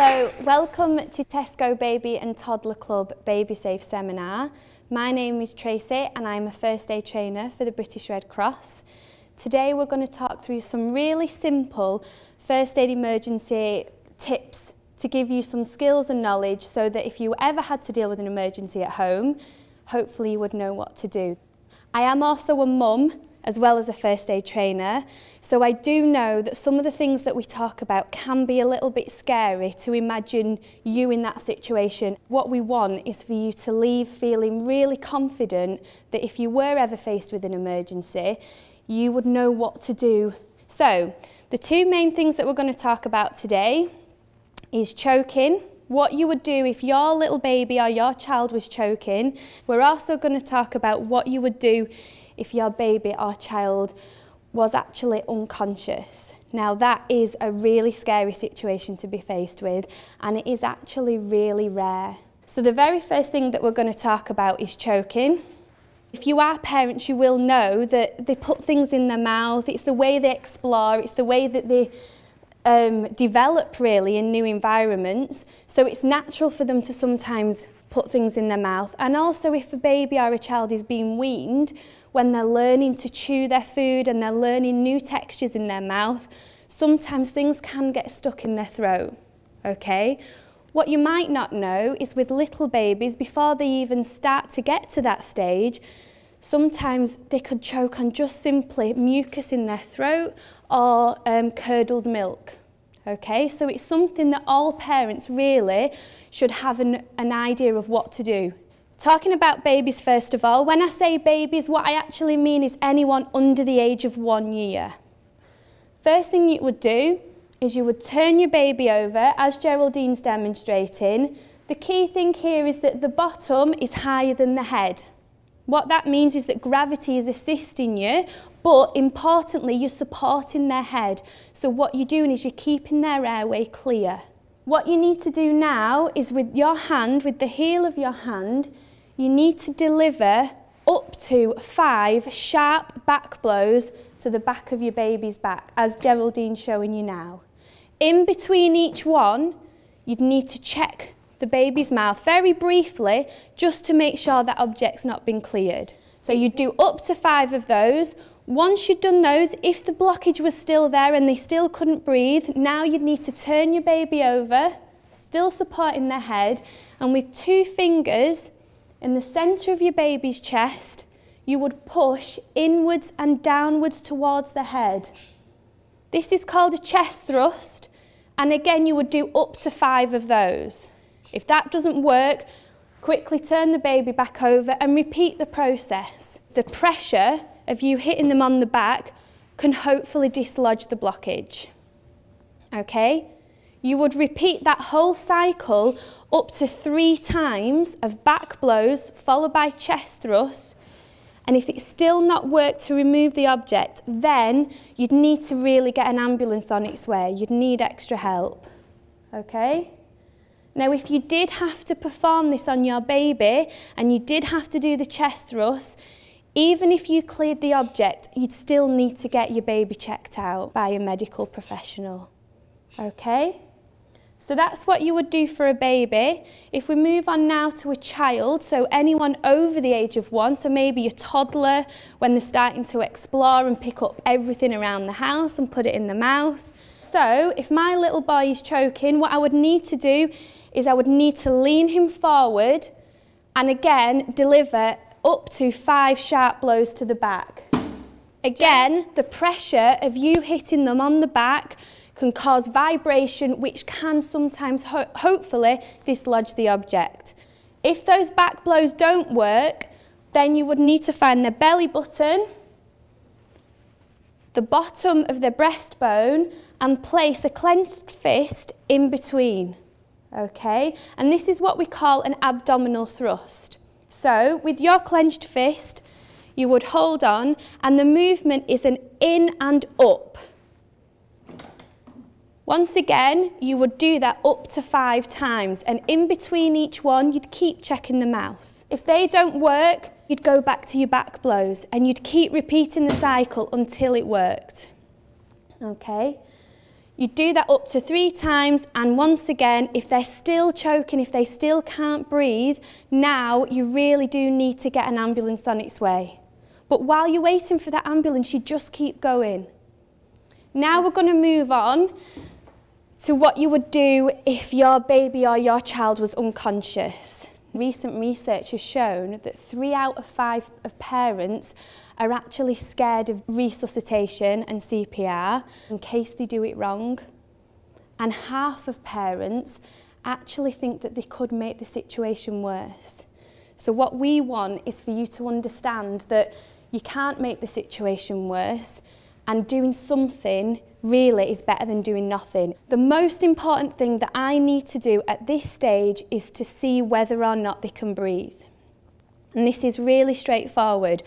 Hello, welcome to Tesco Baby and Toddler Club BabySafe seminar. My name is Tracy and I'm a first aid trainer for the British Red Cross. Today we're going to talk through some really simple first aid emergency tips to give you some skills and knowledge so that if you ever had to deal with an emergency at home, hopefully you would know what to do. I am also a mum as well as a first aid trainer, so I do know that some of the things that we talk about can be a little bit scary to imagine you in that situation. What we want is for you to leave feeling really confident that if you were ever faced with an emergency, you would know what to do. So, the two main things that we're going to talk about today is choking, what you would do if your little baby or your child was choking. We're also going to talk about what you would do if your baby or child was actually unconscious. Now that is a really scary situation to be faced with, and it is actually really rare. So the very first thing that we're going to talk about is choking. If you are parents, you will know that they put things in their mouth. It's the way they explore, it's the way that they develop really in new environments. So it's natural for them to sometimes put things in their mouth. And also if a baby or a child is being weaned, when they're learning to chew their food and they're learning new textures in their mouth, sometimes things can get stuck in their throat, okay? What you might not know is with little babies, before they even start to get to that stage, sometimes they could choke on just simply mucus in their throat or curdled milk, okay? So it's something that all parents really should have an idea of what to do. Talking about babies first of all, when I say babies, what I actually mean is anyone under the age of 1 year. First thing you would do is you would turn your baby over, as Geraldine's demonstrating. The key thing here is that the bottom is higher than the head. What that means is that gravity is assisting you, but importantly, you're supporting their head. So what you're doing is you're keeping their airway clear. What you need to do now is with your hand, with the heel of your hand, you need to deliver up to 5 sharp back blows to the back of your baby's back, as Geraldine's showing you now. In between each one, you'd need to check the baby's mouth very briefly, just to make sure that object's not been cleared. So you do up to 5 of those. Once you've done those, if the blockage was still there and they still couldn't breathe, now you'd need to turn your baby over, still supporting their head, and with 2 fingers in the centre of your baby's chest, you would push inwards and downwards towards the head. This is called a chest thrust, and again you would do up to 5 of those. If that doesn't work, quickly turn the baby back over and repeat the process. The pressure of you hitting them on the back can hopefully dislodge the blockage. Okay? You would repeat that whole cycle up to 3 times of back blows followed by chest thrusts, and if it's still not worked to remove the object, then you'd need to really get an ambulance on its way. You'd need extra help. Okay? Now if you did have to perform this on your baby and you did have to do the chest thrust, even if you cleared the object, you'd still need to get your baby checked out by a medical professional. Okay? So that's what you would do for a baby. If we move on now to a child, so anyone over the age of 1, so maybe a toddler when they're starting to explore and pick up everything around the house and put it in the mouth. So if my little boy is choking, what I would need to do is I would need to lean him forward and again deliver up to 5 sharp blows to the back. Again, the pressure of you hitting them on the back can cause vibration, which can sometimes hopefully dislodge the object. If those back blows don't work, then you would need to find the belly button, the bottom of the breastbone, and place a clenched fist in between. Okay? And this is what we call an abdominal thrust. So, with your clenched fist, you would hold on, and the movement is an in and up. Once again, you would do that up to 5 times, and in between each one, you'd keep checking the mouth. If they don't work, you'd go back to your back blows, and you'd keep repeating the cycle until it worked. Okay? You do that up to 3 times, and once again, if they're still choking, if they still can't breathe, now you really do need to get an ambulance on its way. But while you're waiting for that ambulance, you just keep going. Now we're going to move on to what you would do if your baby or your child was unconscious. Recent research has shown that 3 out of 5 of parents are actually scared of resuscitation and CPR in case they do it wrong. And half of parents actually think that they could make the situation worse. So what we want is for you to understand that you can't make the situation worse, and doing something really is better than doing nothing. The most important thing that I need to do at this stage is to see whether or not they can breathe. And this is really straightforward.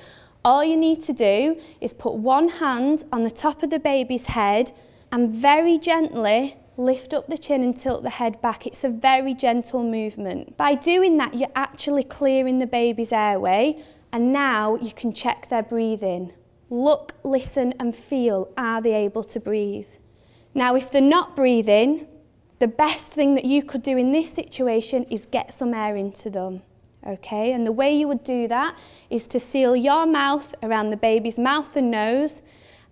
All you need to do is put one hand on the top of the baby's head and very gently lift up the chin and tilt the head back. It's a very gentle movement. By doing that, you're actually clearing the baby's airway, and now you can check their breathing. Look, listen and feel, are they able to breathe? Now, if they're not breathing, the best thing that you could do in this situation is get some air into them, okay? And the way you would do that is to seal your mouth around the baby's mouth and nose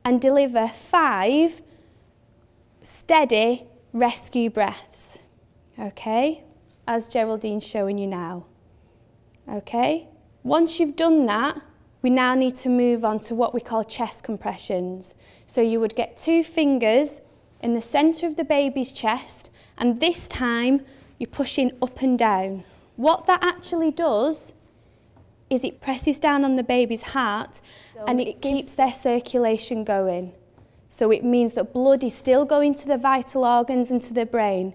and deliver 5 steady rescue breaths, okay? As Geraldine's showing you now, okay? Once you've done that, we now need to move on to what we call chest compressions. So you would get 2 fingers in the centre of the baby's chest, and this time you're pushing up and down. What that actually does is it presses down on the baby's heart and it keeps their circulation going. So it means that blood is still going to the vital organs and to the brain.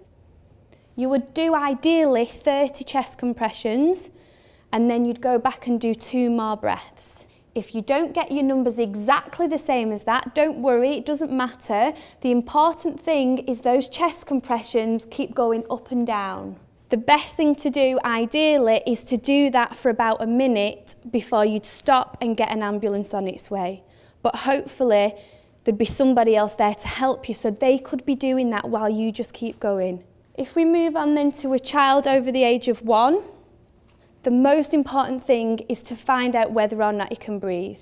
You would do ideally 30 chest compressions, and then you'd go back and do 2 more breaths. If you don't get your numbers exactly the same as that, don't worry, it doesn't matter. The important thing is those chest compressions keep going up and down. The best thing to do, ideally, is to do that for about a minute before you'd stop and get an ambulance on its way. But hopefully, there'd be somebody else there to help you, so they could be doing that while you just keep going. If we move on then to a child over the age of 1, the most important thing is to find out whether or not he can breathe,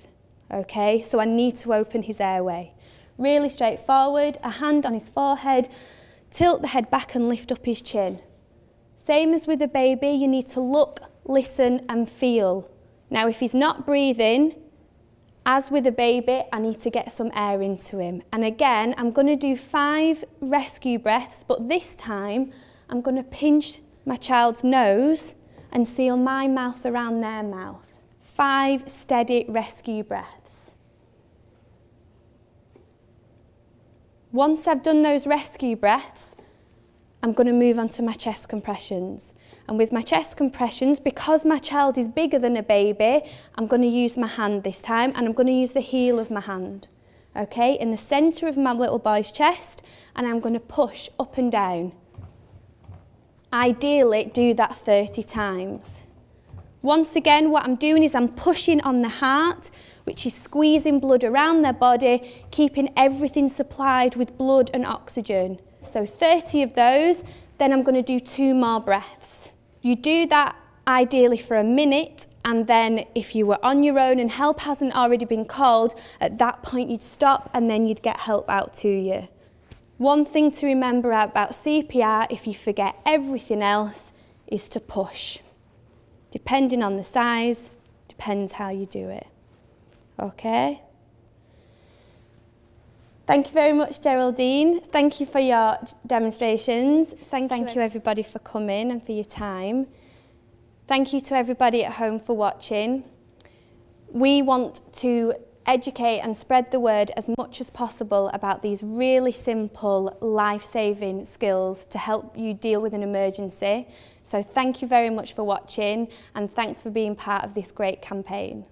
okay? So I need to open his airway. Really straightforward, a hand on his forehead, tilt the head back and lift up his chin. Same as with a baby, you need to look, listen and feel. Now if he's not breathing, as with a baby, I need to get some air into him. And again, I'm going to do 5 rescue breaths, but this time I'm going to pinch my child's nose and seal my mouth around their mouth. 5 steady rescue breaths. Once I've done those rescue breaths, I'm going to move on to my chest compressions. And with my chest compressions, because my child is bigger than a baby, I'm going to use my hand this time, and I'm going to use the heel of my hand, okay, in the centre of my little boy's chest, and I'm going to push up and down. Ideally, do that 30 times. Once again, what I'm doing is I'm pushing on the heart, which is squeezing blood around their body, keeping everything supplied with blood and oxygen. So 30 of those, then I'm going to do 2 more breaths. You do that ideally for a minute, and then if you were on your own and help hasn't already been called, at that point you'd stop and then you'd get help out to you. One thing to remember about CPR, if you forget everything else, is to push. Depending on the size, depends how you do it. Okay? Thank you very much, Geraldine. Thank you for your demonstrations. Thank you everybody for coming and for your time. Thank you to everybody at home for watching. We want to educate and spread the word as much as possible about these really simple life-saving skills to help you deal with an emergency. So thank you very much for watching, and thanks for being part of this great campaign.